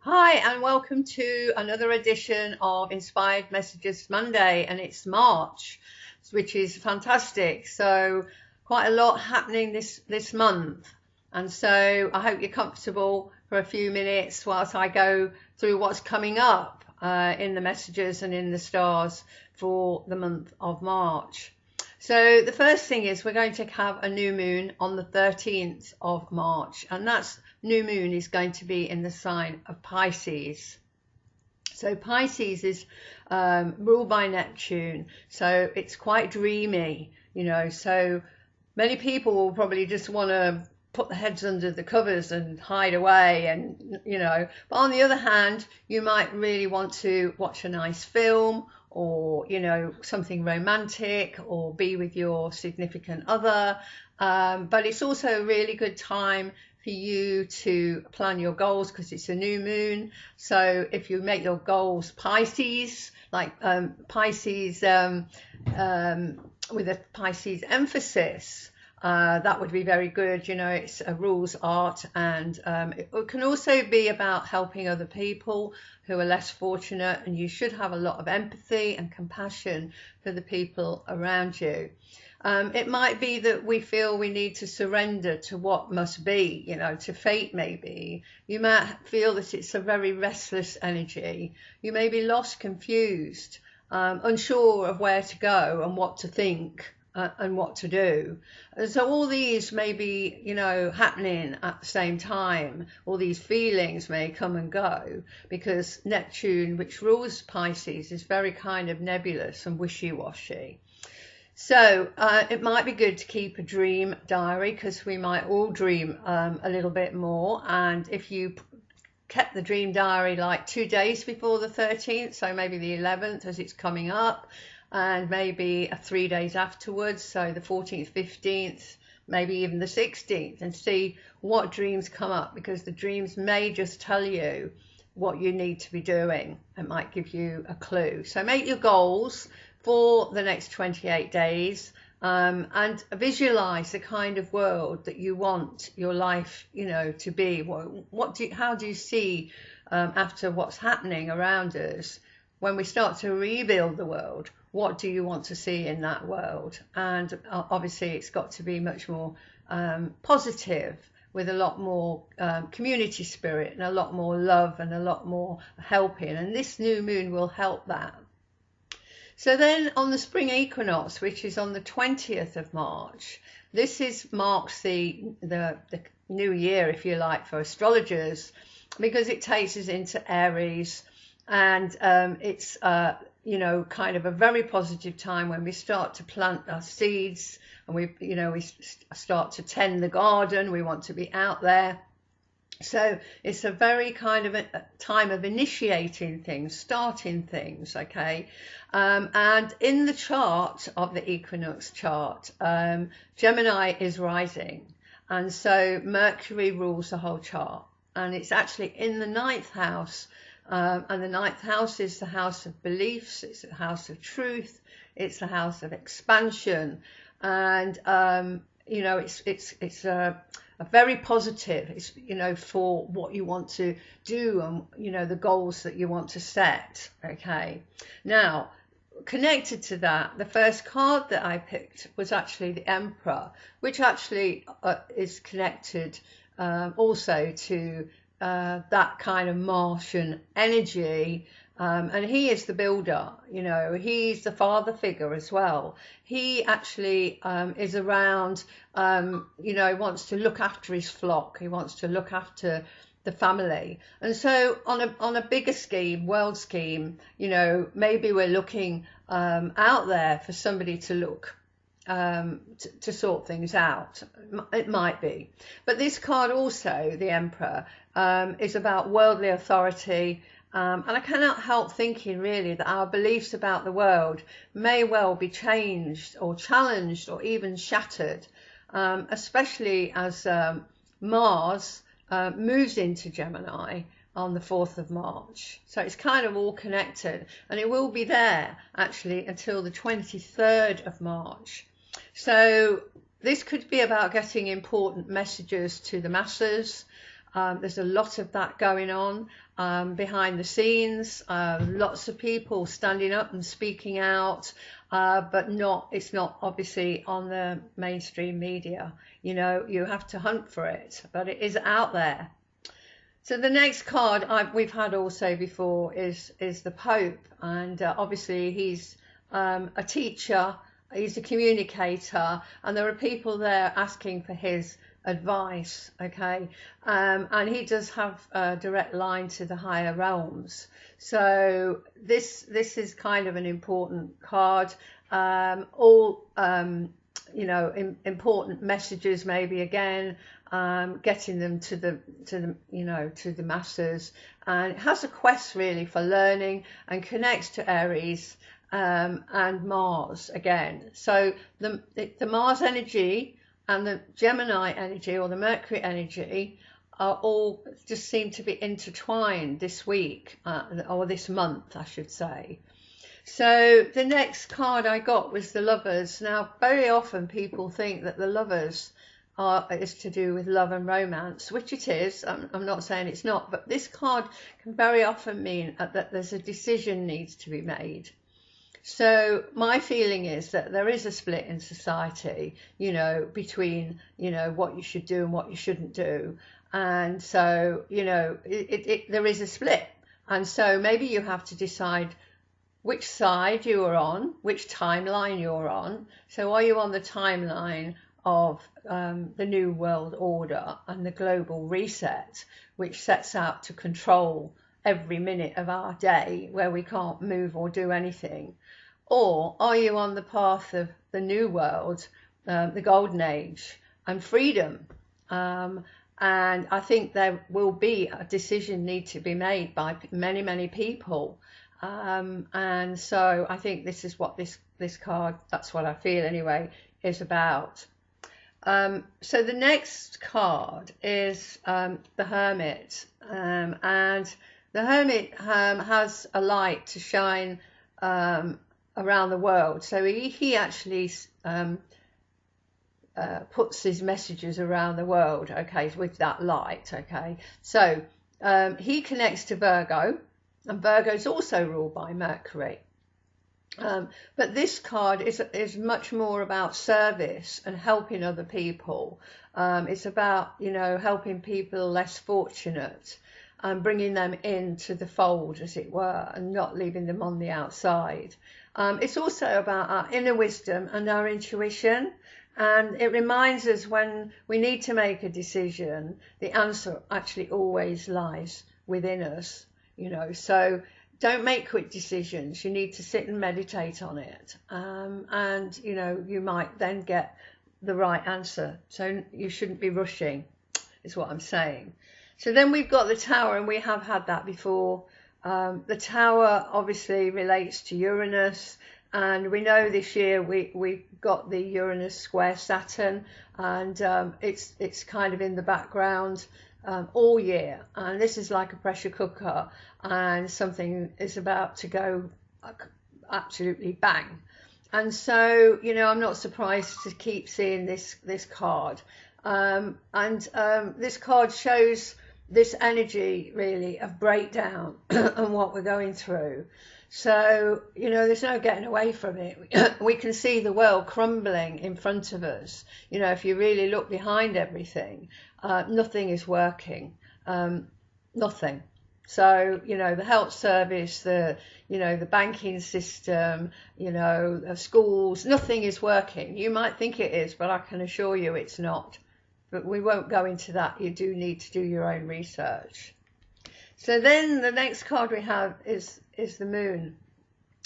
Hi, and welcome to another edition of Inspired Messages Monday, and it's March, which is fantastic. So, quite a lot happening this month, and so I hope you're comfortable for a few minutes whilst I go through what's coming up in the messages and in the stars for the month of March. So the first thing is we're going to have a new moon on the 13th of March, and that's new moon is going to be in the sign of Pisces. So Pisces is ruled by Neptune, so it's quite dreamy, so many people will probably just want to put their heads under the covers and hide away, and but on the other hand, you might really want to watch a nice film, or something romantic, or be with your significant other, but it's also a really good time for you to plan your goals because it's a new moon. So if you make your goals Pisces, like Pisces with a Pisces emphasis, that would be very good. It's a rules art, and it can also be about helping other people who are less fortunate, and you should have a lot of empathy and compassion for the people around you. It might be that we feel we need to surrender to what must be, to fate maybe. You might feel that it's a very restless energy. You may be lost, confused, unsure of where to go and what to think. And what to do. And so all these may be, happening at the same time. All these feelings may come and go because Neptune, which rules Pisces, is very kind of nebulous and wishy-washy. So it might be good to keep a dream diary because we might all dream a little bit more. And if you kept the dream diary like 2 days before the 13th, so maybe the 11th as it's coming up, and maybe 3 days afterwards, so the 14th, 15th, maybe even the 16th, and see what dreams come up, because the dreams may just tell you what you need to be doing. It might give you a clue. So make your goals for the next 28 days and visualize the kind of world that you want your life to be. How do you see after what's happening around us, when we start to rebuild the world? What do you want to see in that world? And obviously it's got to be much more positive, with a lot more community spirit and a lot more love and a lot more helping, and this new moon will help that. So then on the spring equinox, which is on the 20th of March, this marks the new year, if you like, for astrologers, because it takes us into Aries, and it's kind of a very positive time when we start to plant our seeds, and we start to tend the garden. We want to be out there. So it's a very kind of a time of initiating things, starting things, okay? And in the chart of the equinox chart, Gemini is rising, and so Mercury rules the whole chart, and it's actually in the 9th house. And the 9th house is the house of beliefs, it's the house of truth, it's the house of expansion, and it's a very positive. It's for what you want to do, and the goals that you want to set. Okay, now connected to that, the first card that I picked was actually the Emperor, which actually is connected also to that kind of Martian energy, and he is the builder. He's the father figure as well. He actually is around, wants to look after his flock. He wants to look after the family. And so on a bigger scheme, world scheme, maybe we're looking out there for somebody to look to sort things out. It might be. But this card also, the Emperor, is about worldly authority, and I cannot help thinking really that our beliefs about the world may well be changed or challenged or even shattered, especially as Mars moves into Gemini on the 4th of March. So it's kind of all connected, and it will be there actually until the 23rd of March. So this could be about getting important messages to the masses, There's a lot of that going on behind the scenes. Lots of people standing up and speaking out, but it's not obviously on the mainstream media. You know, you have to hunt for it, but it is out there. So the next card we've had also before is the Pope, and obviously he's a teacher, he's a communicator, and there are people there asking for his advice, okay, and he does have a direct line to the higher realms. So this is kind of an important card. You know, important messages maybe again, getting them to the you know, to the masses, and it has a quest really for learning and connects to Aries and Mars again. So the Mars energy and the Gemini energy, or the Mercury energy, are all just seem to be intertwined this week, or this month I should say. So the next card I got was the Lovers. Now very often people think that the Lovers is to do with love and romance, which it is. I'm not saying it's not, but this card can very often mean that there's a decision needs to be made. So my feeling is that there is a split in society, you know, between, you know, what you should do and what you shouldn't do. And so, you know, there is a split. And so maybe you have to decide which side you are on, which timeline you're on. So are you on the timeline of the New World Order and the global reset, which sets out to control every minute of our day where we can't move or do anything? Or are you on the path of the New World, the Golden Age and freedom? And I think there will be a decision need to be made by many, many people. And so I think this is what this card, that's what I feel anyway, is about. So the next card is the Hermit, and the Hermit has a light to shine around the world. So he actually puts his messages around the world, okay, with that light, okay. So he connects to Virgo, and Virgo is also ruled by Mercury. But this card is much more about service and helping other people. It's about, you know, helping people less fortunate and bringing them into the fold, as it were, and not leaving them on the outside. It's also about our inner wisdom and our intuition. And it reminds us when we need to make a decision, the answer actually always lies within us, you know. So don't make quick decisions. You need to sit and meditate on it. And, you know, you might then get the right answer. So you shouldn't be rushing, is what I'm saying. So then we've got the Tower, and we have had that before. The Tower obviously relates to Uranus. And we know this year we got the Uranus square Saturn, and it's kind of in the background all year. And this is like a pressure cooker, and something is about to go absolutely bang. And so, you know, I'm not surprised to keep seeing this card. This card shows this energy really of breakdown and what we're going through. So, you know, there's no getting away from it. We can see the world crumbling in front of us. You know, if you really look behind everything, nothing is working, nothing. So, you know, the health service, the banking system, you know, the schools, nothing is working. You might think it is, but I can assure you it's not. But we won't go into that. You do need to do your own research. So then the next card we have is the Moon.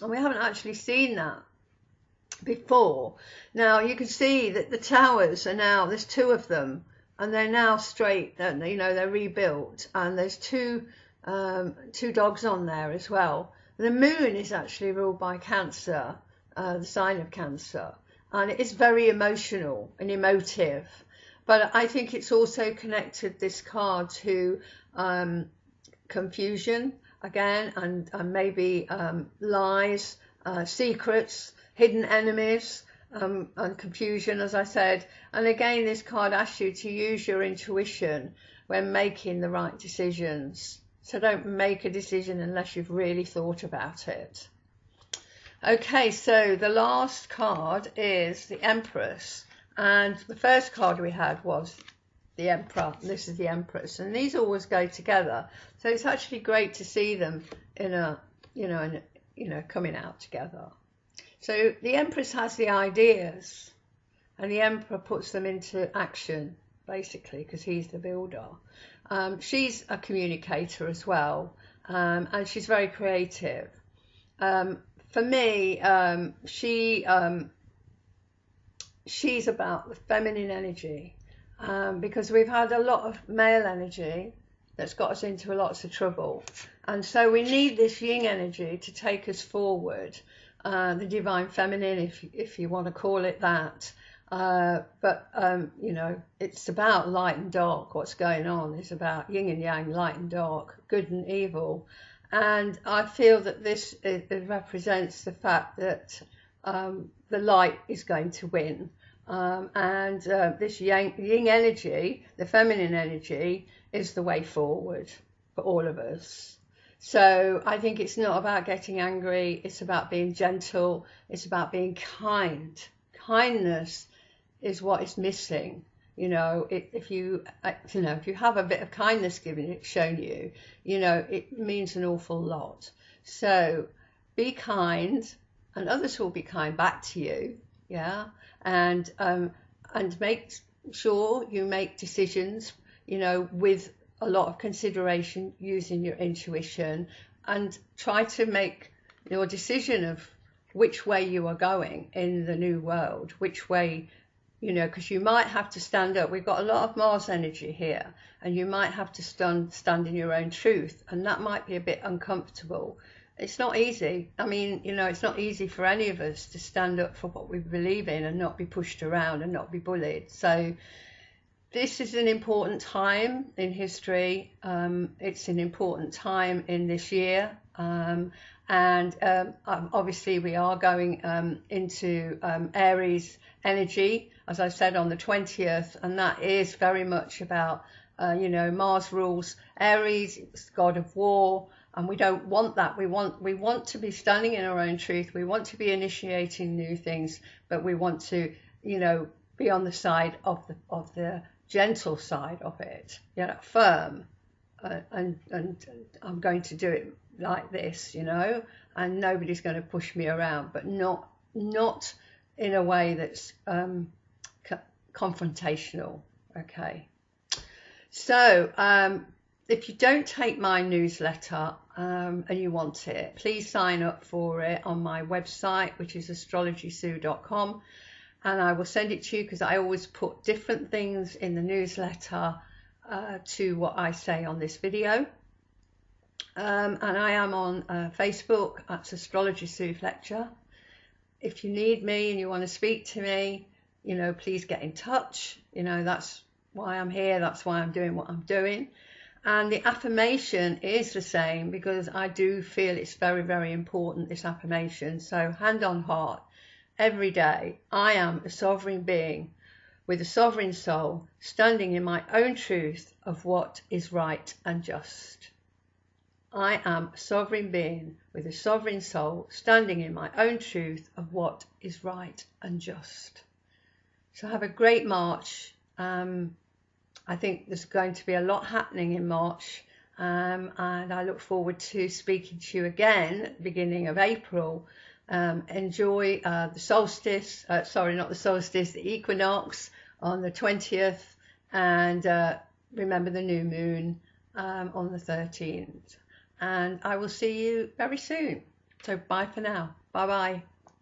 And we haven't actually seen that before. Now you can see that the towers are now, there's two of them, and they're now straight, you know, they're rebuilt, and there's two dogs on there as well. The Moon is actually ruled by Cancer, the sign of Cancer, and it is very emotional and emotive. But I think it's also connected, this card, to confusion again, and maybe lies, secrets, hidden enemies, and confusion, as I said. And again, this card asks you to use your intuition when making the right decisions. So don't make a decision unless you've really thought about it. Okay, so the last card is the Empress, and the first card we had was the Emperor. This is the Empress, and these always go together. So it's actually great to see them in a, coming out together. So the Empress has the ideas, and the Emperor puts them into action, basically, because he's the builder. She's a communicator as well, and she's very creative. For me, she's about the feminine energy, because we've had a lot of male energy that's got us into lots of trouble, and so we need this yin energy to take us forward, the divine feminine, if you want to call it that. It's about light and dark. What's going on is about yin and yang, light and dark, good and evil. And I feel that this it represents the fact that the light is going to win. This yin energy, the feminine energy, is the way forward for all of us. So I think it's not about getting angry. It's about being gentle. It's about being kind. Kindness is what is missing. If you have a bit of kindness shown you, it means an awful lot. So be kind, and others will be kind back to you. Yeah, and make sure you make decisions, with a lot of consideration, using your intuition, and try to make your decision of which way you are going in the new world, which way. Because you might have to stand up. We've got a lot of Mars energy here, and you might have to stand in your own truth, and that might be a bit uncomfortable. It's not easy. I mean, it's not easy for any of us to stand up for what we believe in and not be pushed around and not be bullied. So this is an important time in history. It's an important time in this year. Obviously we are going into Aries energy, as I said, on the 20th, and that is very much about, Mars rules Aries, it's god of war, and we don't want that. We want to be standing in our own truth. We want to be initiating new things, but we want to, be on the side of the gentle side of it, firm, and I'm going to do it like this, and nobody's going to push me around, but not in a way that's confrontational. Okay, so if you don't take my newsletter and you want it, please sign up for it on my website, which is astrologysue.com, and I will send it to you, because I always put different things in the newsletter to what I say on this video. And I am on Facebook. That's Astrology Sue Fletcher. If you need me and you want to speak to me, please get in touch. That's why I'm here. That's why I'm doing what I'm doing. And the affirmation is the same, because I do feel it's very, very important, this affirmation. So hand on heart, every day, I am a sovereign being with a sovereign soul, standing in my own truth of what is right and just. I am a sovereign being with a sovereign soul, standing in my own truth of what is right and just. So have a great March. I think there's going to be a lot happening in March, and I look forward to speaking to you again at the beginning of April. Enjoy the solstice, the equinox on the 20th, and remember the new moon on the 13th. And I will see you very soon. So bye for now. Bye bye.